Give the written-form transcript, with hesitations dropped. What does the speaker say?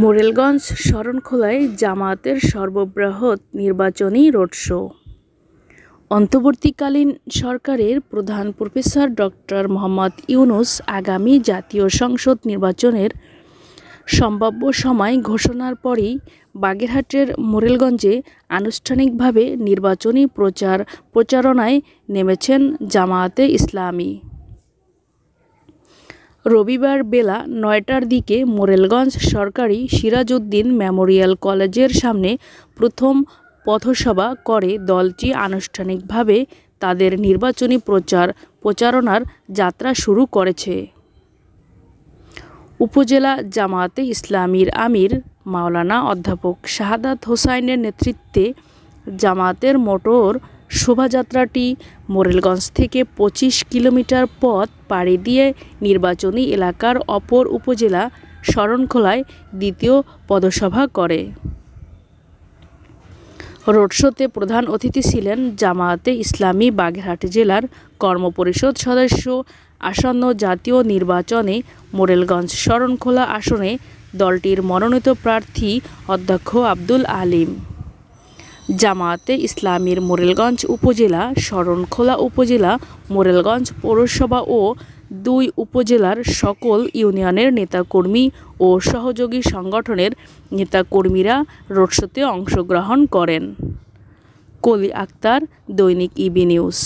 মোরেলগঞ্জ শরণখোলায় জামায়াতের সর্ববৃহৎ নির্বাচনী রোড শো। অন্তর্বর্তীকালীন সরকারের প্রধান প্রফেসর ডক্টর মোহাম্মদ ইউনূস আগামী জাতীয় সংসদ নির্বাচনের সম্ভাব্য সময় ঘোষণার পরই বাগেরহাটের মোরেলগঞ্জে আনুষ্ঠানিকভাবে নির্বাচনী প্রচারণায় নেমেছেন জামায়াতে ইসলামী। রবিবার বেলা ৯টার দিকে মোরেলগঞ্জ সরকারি সিরাজউদ্দিন মেমোরিয়াল কলেজের সামনে প্রথম পথসভা করে দলটি আনুষ্ঠানিকভাবে তাদের নির্বাচনী প্রচারণার যাত্রা শুরু করেছে। উপজেলা জামায়াতে ইসলামীর আমির মাওলানা অধ্যাপক শাহাদাত হোসাইনের নেতৃত্বে জামায়াতের মোটর শোভাযাত্রাটি মোরেলগঞ্জ থেকে ২৫ কিলোমিটার পথ পাড়ি দিয়ে নির্বাচনী এলাকার অপর উপজেলা শরণখোলায় দ্বিতীয় পদসভা করে। রোড শোতে প্রধান অতিথি ছিলেন জামায়াতে ইসলামী বাগেরহাট জেলার কর্মপরিষদ সদস্য। আসন্ন জাতীয় নির্বাচনে মোরেলগঞ্জ শরণখোলা আসনে দলটির মনোনীত প্রার্থী অধ্যক্ষ আব্দুল আলিম। জামায়াতে ইসলামীর মোরেলগঞ্জ উপজেলা, শরণখোলা উপজেলা, মোরেলগঞ্জ পৌরসভা ও ২ উপজেলার সকল ইউনিয়নের নেতাকর্মী ও সহযোগী সংগঠনের নেতাকর্মীরা রোড শোতে অংশগ্রহণ করেন। কলি আক্তার, দৈনিক ইবি নিউজ।